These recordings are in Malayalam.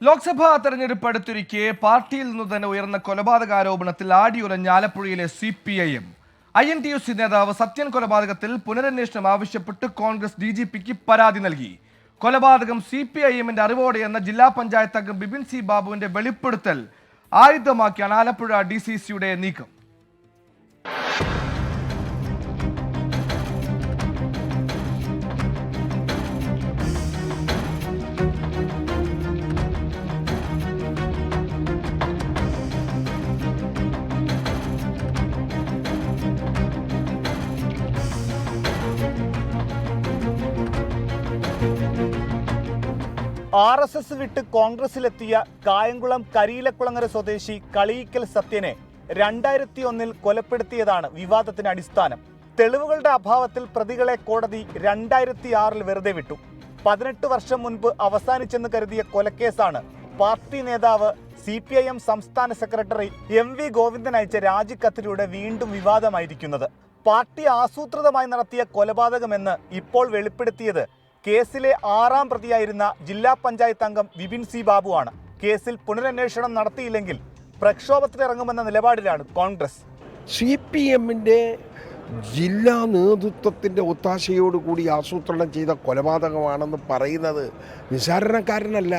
ലോക്സഭാ തെരഞ്ഞെടുപ്പ് അടുത്തിരിക്കെ പാർട്ടിയിൽ നിന്ന് തന്നെ ഉയർന്ന കൊലപാതകാരോപണത്തിൽ ആടിയുലഞ്ഞ ആലപ്പുഴയിലെ CPIM INTUC നേതാവ് സത്യൻ കൊലപാതകത്തിൽ പുനരന്വേഷണം ആവശ്യപ്പെട്ട് കോൺഗ്രസ് DGPക്ക് പരാതി നൽകി. കൊലപാതകം CPIMന്റെ അറിവോടെയെന്ന ജില്ലാ പഞ്ചായത്ത് അംഗം ബിപിൻ സി ബാബുവിന്റെ വെളിപ്പെടുത്തൽ ആയുധമാക്കിയാണ് ആലപ്പുഴ DCCയുടെ നീക്കം. RSS വിട്ട് കോൺഗ്രസിലെത്തിയ കായംകുളം കരിയിലക്കുളങ്ങര സ്വദേശി കളിയിക്കൽ സത്യനെ 2001 കൊലപ്പെടുത്തിയതാണ് വിവാദത്തിന് അടിസ്ഥാനം. തെളിവുകളുടെ അഭാവത്തിൽ പ്രതികളെ കോടതി 2006 വെറുതെ വിട്ടു. 18 വർഷം മുൻപ് അവസാനിച്ചെന്ന് കരുതിയ കൊലക്കേസാണ് പാർട്ടി നേതാവ് CPIM സംസ്ഥാന സെക്രട്ടറി MV ഗോവിന്ദൻ അയച്ച രാജിക്കത്തിലൂടെ വീണ്ടും വിവാദമായിരിക്കുന്നത്. പാർട്ടി ആസൂത്രിതമായി നടത്തിയ കൊലപാതകമെന്ന് ഇപ്പോൾ വെളിപ്പെടുത്തിയത് കേസിലെ 6ാം പ്രതിയായിരുന്ന ജില്ലാ പഞ്ചായത്ത് അംഗം ബിപിൻ സി ബാബുവാണ്. കേസിൽ പുനരന്വേഷണം നടത്തിയില്ലെങ്കിൽ പ്രക്ഷോഭത്തിലിറങ്ങുമെന്ന നിലപാടിലാണ് കോൺഗ്രസ്. CPMന്റെ ജില്ലാ നേതൃത്വത്തിൻ്റെ ഒത്താശയോടുകൂടി ആസൂത്രണം ചെയ്ത കൊലപാതകമാണെന്ന് പറയുന്നത് നിസ്സാരണക്കാരനല്ല,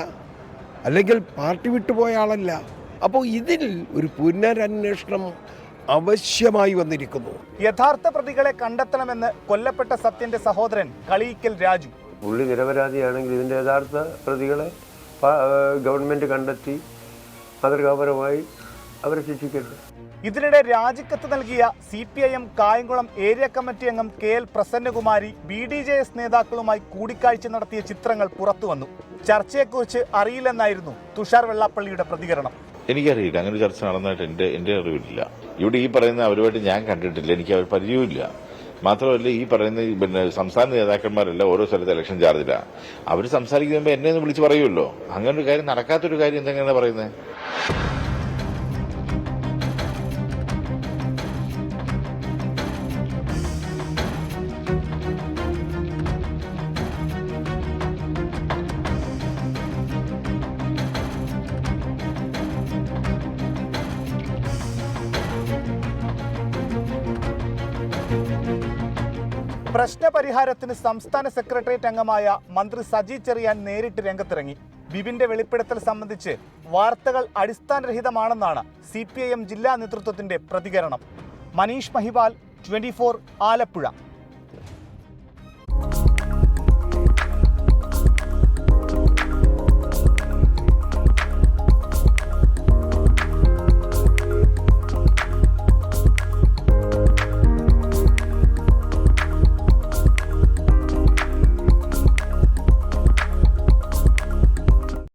അല്ലെങ്കിൽ പാർട്ടി വിട്ടുപോയ ആളല്ല. അപ്പോൾ ഇതിൽ ഒരു പുനരന്വേഷണം ആവശ്യമായി വന്നിരിക്കുന്നു. യഥാർത്ഥ പ്രതികളെ കണ്ടെത്തണമെന്ന് കൊല്ലപ്പെട്ട സത്യന്റെ സഹോദരൻ കളിയിക്കൽ രാജു. പുള്ളി നിരപരാധിയാണെങ്കിൽ ഇതിൻ്റെ യഥാർത്ഥ പ്രതികളെ ഗവൺമെൻറ് കണ്ടെത്തി മാതൃകാപരമായി അവരെ ശിക്ഷിക്കട്ടെ. ഇതിനിടെ രാജിക്കത്ത് നൽകിയ CPIM കായംകുളം ഏരിയ കമ്മിറ്റി അംഗം KL പ്രസന്നകുമാരി BDJS നേതാക്കളുമായി കൂടിക്കാഴ്ച നടത്തിയ ചിത്രങ്ങൾ പുറത്തുവന്നു. ചർച്ചയെക്കുറിച്ച് അറിയില്ലെന്നായിരുന്നു തുഷാർ വെള്ളാപ്പള്ളിയുടെ പ്രതികരണം. എനിക്കറിയില്ല, അങ്ങനെ ചർച്ച നടന്നായിട്ട് എൻ്റെ അറിവില്ല. ഇവിടെ ഈ പറയുന്ന അവരുമായിട്ട് ഞാൻ കണ്ടിട്ടില്ല, എനിക്ക് അവർ പരിചയമില്ല. മാത്രമല്ല, ഈ പറയുന്ന സംസ്ഥാന നേതാക്കന്മാരെല്ലാം ഓരോ സ്ഥലത്ത് ഇലക്ഷൻ ചാർജിലാണ്. അവർ സംസാരിക്കുമ്പോൾ എന്നെ ഒന്ന് വിളിച്ച് പറയുമല്ലോ. അങ്ങനെ ഒരു കാര്യം നടക്കാത്തൊരു കാര്യം എന്തെങ്ങനെയാണ് പറയുന്നത്? പ്രശ്നപരിഹാരത്തിന് സംസ്ഥാന സെക്രട്ടേറിയറ്റ് അംഗമായ മന്ത്രി സജി ചെറിയാൻ നേരിട്ട് രംഗത്തിറങ്ങി. ബിപിന്റെ വെളിപ്പെടുത്തൽ സംബന്ധിച്ച് വാർത്തകൾ അടിസ്ഥാനരഹിതമാണെന്നാണ് CPIM ജില്ലാ നേതൃത്വത്തിന്റെ പ്രതികരണം. മനീഷ് മഹിവാൽ, 24 ആലപ്പുഴ.